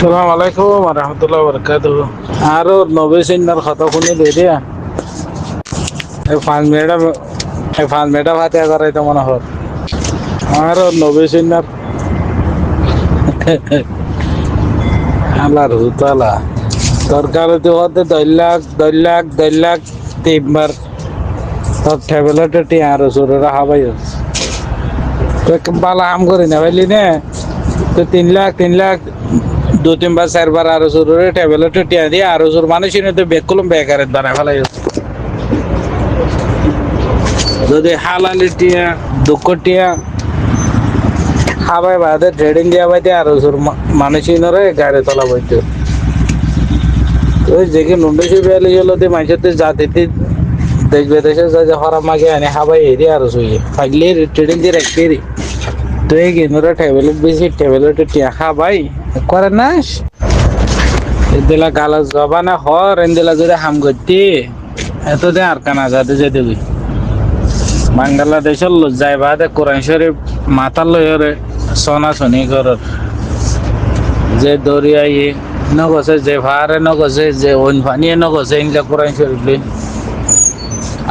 সালাম আলাইকুম রহমতুল্লাহ বরকাত। আরো নবী সিন্নার কথা শুনি দিয়ে দিয়া এই 5 মিনিট এই 5 মিনিট ভাতে করাইতে মনে হয়। আরো নবী সিন্নার আল্লাহর হুতালা দরকার হতে হতে 2 লাখ 3 বার তোর ট্যাবলেটে টি আরো সুরের হাবাই তো বালা আম করি না ভাইলি নে তো 3 লাখ 2 3 বার 4 বার আরো সুরের ট্যাবলেটে টিয়া দিয়ে আরো সুর মানুষ তো বেক করলাম বেকারের বানায় ফেলাই যদি হালালি টিয়া দুঃখ টিয়া খাবাই বাদে ট্রেডিং দিয়া বাইতে আরো সুর মানুষ গাড়ি তোলা বইতে ওই যে নুন্ডেশি বিয়ালি হলো দিয়ে মানুষের জাতিতে দেশ বিদেশে যে হরা মাগে আনে হাবাই এরি আরো শুয়ে থাকলে ট্রেডিং দিয়ে রাখতে তো এই গেন্দুরা ট্যাবলেট বেশি ট্যাবলেটে টিয়া খাবাই করে না এদিলা গালা জবানা হর এদিলা যদি হাম করতে এত দে আর কানা যাতে যেতে বাংলাদেশের লজ্জায় বাদে কোরআন শরীফ মাথার লয়রে সোনা শনি করার যে দরিয়াই নগছে যে ভারে নগছে যে অন পানিয়ে নগছে ইনলা কোরআন শরীফ লই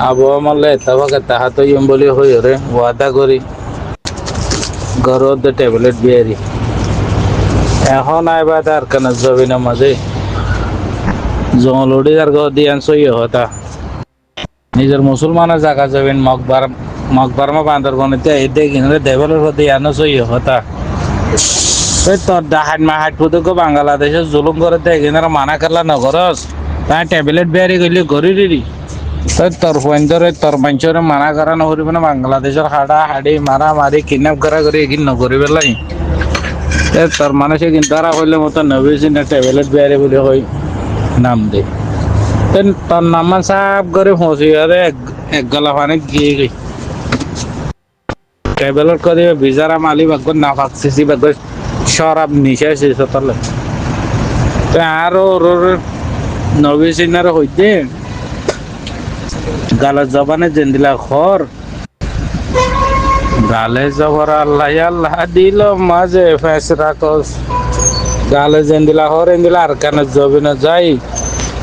আবহাওয়া মারলে তাবাকে তাহাত ইম বলি হই রে ওয়াদা করি ঘরত ট্যাবলেট বিয়ারি এখন আইবা তার কানা জবিনা মাঝে জঙ্গলড়ি আর ঘর দিয়ান সই হতা নিজের মুসলমানের জায়গা যাবেন মকবার বান্দরবনেতে এই দেখে দেবলের প্রতি আনো সই হতা তোর ডাহাট মাহাট ফুটুক বাংলাদেশের জুলুম করে দেখে মানা খেলা নগরস তাই ট্যাবলেট বেয়ারি গেলি ঘরি দিদি তোর ফোনরে তোর মানুষরে মানা করা নকরিব না বাংলাদেশের হাড়া হাড়ি মারা মারি কিডন্যাপ করা করে এগিয়ে নকরি পেলাই তোর মানুষে কিন্তু তারা হইলে মতো নবীছি না ট্যাবলেট বেয়ারি বলে হয় নাম দে তোর নামান সাফ করে ফসি আরে এক গলা পানি গিয়ে গই ট্যাবলেট করে বিজারা মালি বাগ না ফাঁকছি বাগ সরাব নিশে শেষ তাহলে আরো নবী সিনার হইতে গালের জবানে জেন্দিলা খর গালে জবর আল্লাহ আল্লাহ দিল মাঝে ফেসরা কস গালে জেন্দিলা খর এন্দিলা আর কানে জবিন যাই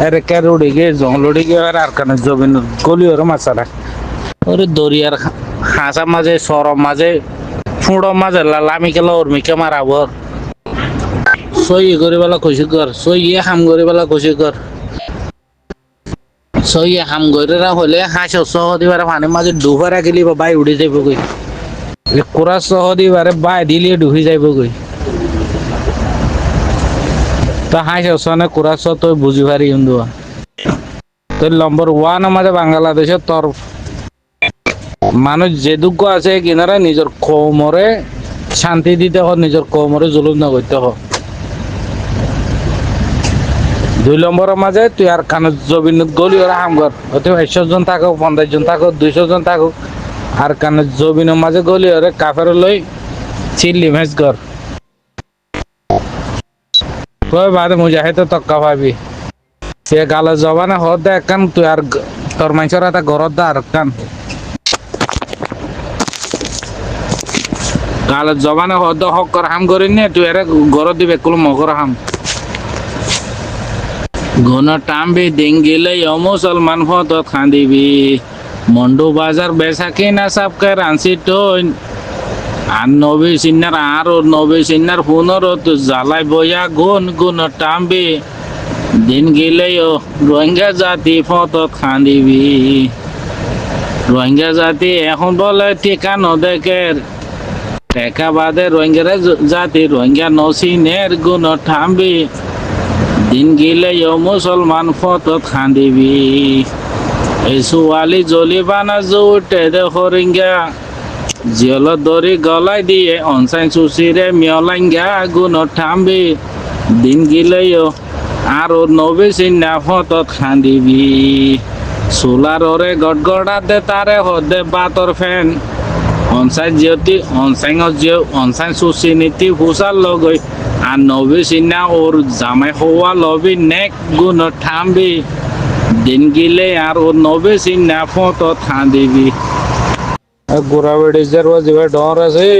এরে কে রুড়ি গে জংলুড়ি গে আর কানে জবিন গলি ওর মাছারা ওরে দরিয়ার হাসা মাঝে সরম মাঝে ফুঁড়ো মাঝে লামি কেলা উর্মিকে মারাবর সই করে বেলা খুশি কর সই হাম করে বেলা খুশি কর সই হাম করে হলে হাঁস সহ দিবারে পানির মাঝে ডুবারা গেলি বাই উড়ে যাইব গই কোরা সহ দিবারে বাই দিলে ডুবি যাইব গই তা হাঁস সনে কোরা সহ তুই বুঝি পারি ইন্দুয়া তোর নম্বর 1 আমাদের বাংলাদেশের তোর মানুষ যে দুঃখ আছে কিনারা নিজের কৌমরে শান্তি দিতে হয় নিজের কৌমরে জুলুম না করতে হয় 2 নম্বরের মাঝে তুই আর কানে জবিন গলি ওরা হামগর অতি 100 জন থাকো 50 জন থাকো 200 জন থাকো আর কানে জবিনের মাঝে গলি ওরে কাফের লই চিল্লি মেজ কর কই বাদে মুজাহিদ তক্কা পাবি সে গালা জবানে হদ দে কান তুই আর তোর মানুষের একটা ঘরত দা আর কান গালের জবানে হদ হক কর হাম করি নে তুই এর ঘর দিবে কুল মগর হাম ঘন টামবি ডিঙ্গিলে মুসলমান ফত খান্দিবি মন্ডু বাজার বেচা কিনা সাপকে রাঁচি টইন আর নবী সিন্নার আর নবী সিন্নার পুনর জ্বালাই বইয়া গুন গুন টামবি দিন গেলে রোহিঙ্গা জাতি ফত খান্দিবি রোহিঙ্গা জাতি এখন বলে ঠিকানো দেখের টেকা বাদে রোহিঙ্গা জাতি রোহিঙ্গা নসিনের গুণ থামবি দিন গেলে মুসলমান ফত খান্দিবি এই সুয়ালি জলি বানা জুটে দে হরিঙ্গা জিয়ল দরি গলাই দিয়ে অনসাইন সুশিরে মিয়লাঙ্গা গুণ থামবি দিন গেলে আর নবী সিন্না ফত খান্দিবি সোলার ওরে গড়গড়া দে তারে হদে বাতর ফ্যান অনসাই জিয়তি অনসাই সুশি নীতি ফুসার লগই আর নবী সিন্না ওর জামাই হওয়া লবি নেক গুণ থামবি দিন গিলে আর ওর নবী সিন্না ফত থান্দিবি গোড়া বেড়ে যার ডর আছে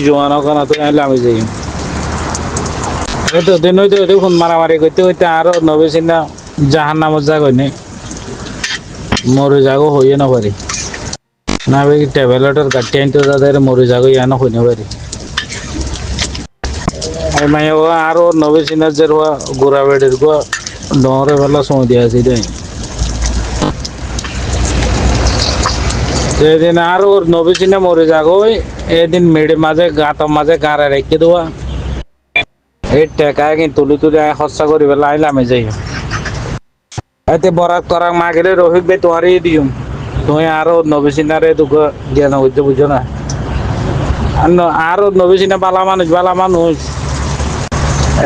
জোয়ানো কানা তো আমি যাই এই তো দিন হইতে হইতে ফোন মারামারি করতে হইতে আরো নবীসিনা জাহান নামত যা কইনি মরে যাগো হইয়ে না পারি না ভাই ট্যাবলেটের কাটি আনতে তাদের মরে যাগো ইয়ানো হইনে পারি এই মাইয়া আরো নবীসিনা যে গোড়া বেড়ের গো ডরে বেলা সময় দিয়ে আসি দেয় সেদিন আর ওর নবীসিনে মরে যাগো এদিন মেডে মাঝে গাঁত মাঝে গাড়ে রেখে দেওয়া এই টেকায় কিন্তু তুলি তুলি খরচা করি পেলে আইলামে যাই এতে বরাক তরাক মা গেলে রফিক ভাই তোমারই দিম তুমি আরো নবীসিনারে দুঃখ জ্ঞান হইতে বুঝো না আরো নবীসিনা বালা মানুষ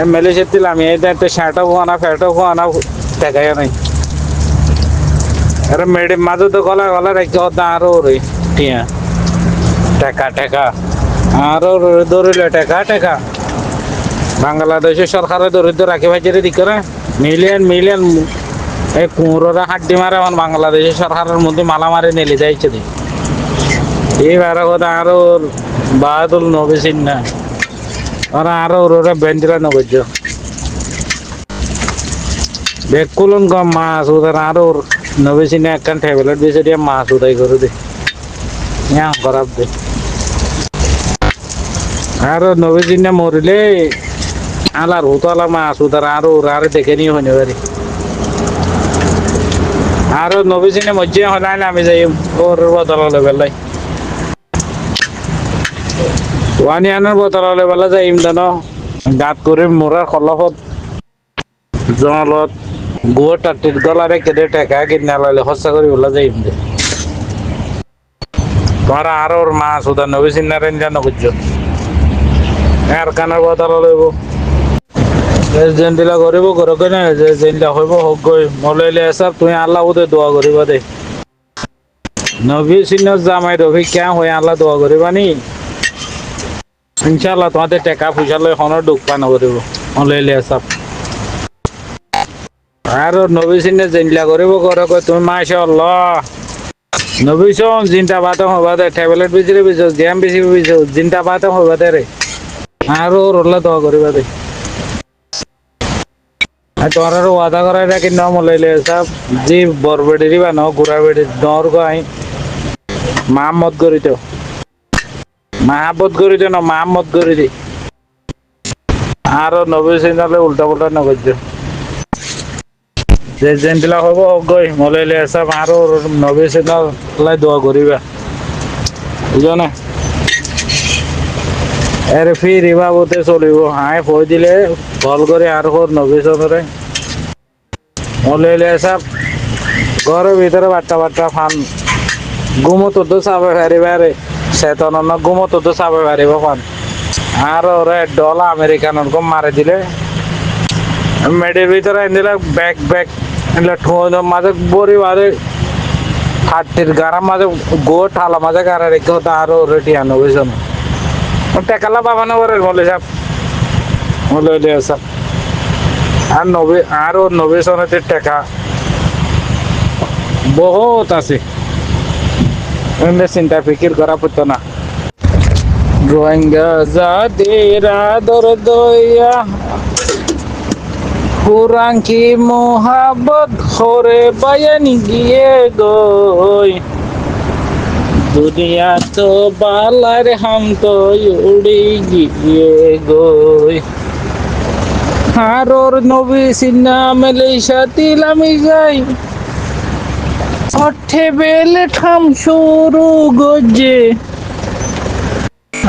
মেলে সেতিল আমি এই একটা শার্টও খোয়ানা ফ্যাটও খোয়ানা টেকাই নাই আরে মেডে মাঝে তো গলা গলা রেখে হতো আরো রে টিয়া টেকা টেকা আরো ধরিলে টেকা টেকা বাংলাদেশের সরকারের দরিদ্র রাখি ভাইজের দিক করে মিলিয়ন মিলিয়ন এই কুমড়োরা হাড্ডি মারে এখন বাংলাদেশের সরকারের মধ্যে মালামারি নেলে যাইছে দি এইবার কথা আরো বাহাদুল নবীসিন না ওরা আরো ওরা বেঞ্জিরা নগজ বেকুলন কম মাছ ওদের আরো নবীসিনে একখান ট্যাবলেট দিয়েছে দিয়ে মাছ উদাই করে দে খারাপ দে আরো নবীসিনে মরিলে আলার হুতলা মাছ ওদের আরো আরে দেখে নিয়ে হইনে পারি আরো নবীসিনে মজ্জে হলাই আমি যাই ওর বদলালে বেলাই ওয়ানিয়ানের বদলালে বেলা যাই ইমদান গাত করে মোরার খলফত জলত গুয়ো টাটির গলারে কেটে টেকা কিনে লাইলে খরচা করি বলা যাই ইমদে তোমার আরো ওর মাছ ওদের নবীসিনার জানো বুঝছো আর কানার বদলা লইব যেনদিলা করিব ঘরকে না যে যেনদিলা হইব হোক গই মলাইলে এসব তুমি আল্লাহ ওদে দোয়া করিবা দে নবী সিনের জামাই রবি কেন হয়ে আল্লাহ দোয়া করিবা নি ইনশাআল্লাহ তোমাদের টাকা পয়সা লই হনর ঢুকপা নকরিব মলাইলে এসব আর নবী সিনে যেনদিলা করিব ঘরকে তুমি মাশাআল্লাহ নবী সম জিনটা বাতম হবা দে ট্যাবলেট বিজরে বিজো গেম বেশি বিজো জিনটা বাতম হবা দে রে আর ওর আল্লাহ দোয়া করিবা দে তোমার ওয়াদা করাই রাখি ন মলাইলে সব যে বরবেড়ি বা ন গুড়া বেড়ি নর গাই মাহমদ করি তো মাহাবত করি তো না মাহমদ করি দি আরো নবী সিনালে উল্টা পুল্টা নগজ যে যেনদিলা হব গই মলাইলে সব আরো নবী সিনালাই দোয়া করিবা বুঝো না এর ফির ইবাবতে চলিব হাই ফই দিলে ভাল করে আর হোর নবী সদরে মলাইলে সব ঘরের ভিতরে বাট্টা বাট্টা ফান ঘুমতো তো চাবে পারিবারে চেতন ঘুমতো তো চাবে পারিব ফান আর ওরে ডলা আমেরিকানোর কম মারি দিলে মেডির ভিতরে দিলে ব্যাগ ব্যাগ ঠোঁজ মাঝে বড়ি বাদে হাতির গাড়ার মাঝে গো ঠালা মাঝে গাড়া রেখে হতো আরো রেটি আনো বুঝছো না টেকালা পাবানো করে বলে সব মলাইলে সব আর নবী আরো নবী সনতের টেকা বহুত আছে চিন্তা ফিকির করা পড়তো না রোহিঙ্গা জাতির আদর দয়া কুরআন কি মোহাব্বত হরে বায়ান গিয়ে গই দুনিয়া তো বালার হাম তো উড়ে গিয়ে গই হারোর নবী সিনা মেলে সাতিল আমি যাই অঠে বেলে ঠাম শুরু গজে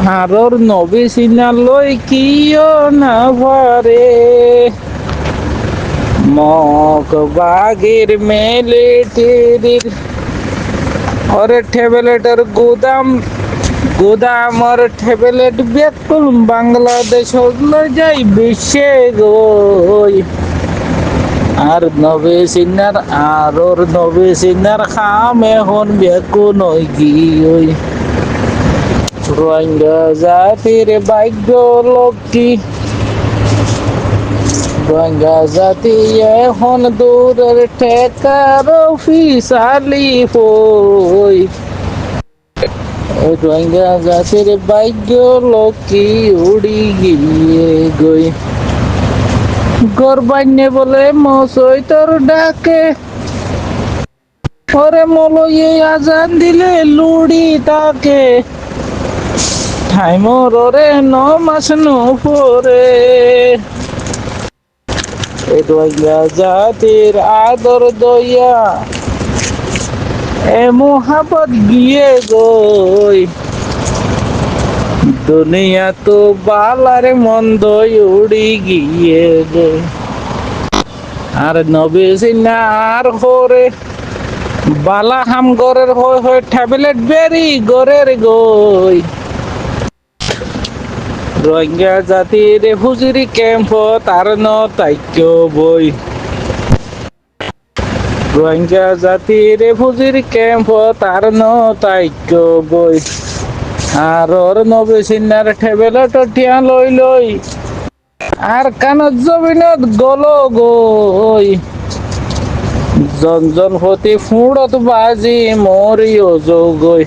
হারোর নবী সিনা লই কিও না পারে মক বাগের মেলে টেরির ওরে টেবলেটের গুদাম আর টেবলেট বেকুল বাংলাদেশ যাই বিশ্বে গই আর নবী সিনার আর ওর নবী সিনার খামে হন বেকু নই গিয়ে রোহিঙ্গা জাতির ভাগ্য লক্ষ্মী রোহিঙ্গা জাতি এখন দূরের ঠেকার ফিসালি হই রোহিঙ্গা জাতির ভাগ্য লক্ষ্মী উড়ি গিয়ে গই গরবাইনে বলে মসই তোর ডাকে, ওরে মলয়ে আজান দিলে লুড়ি তাকে, ঠাই মোর রে নমাস নুপুরে। এ রোহিঙ্গা জাতির আদর দইয়া এ মোহাবত গিয়ে গই, দুনিয়া তো বালারে মন্দ উড়ি গিয়ে গই। আর নবী সিনা আর হরে বালা হাম গরের হই হই ট্যাবলেট বেরি গরের গই। রোহিঙ্গা জাতির হুজুরি ক্যাম্প তার ন তাইক্য বই, রোহিঙ্গা জাতির হুজুরি ক্যাম্প তার ন তাইক্য বই। আর ওর নবী সিনার ট্যাবলেট টিয়া লই লই আর কানত জমিনত গল গই, জঞ্জল হতে ফুড়ত বাজি মরিও যোগই।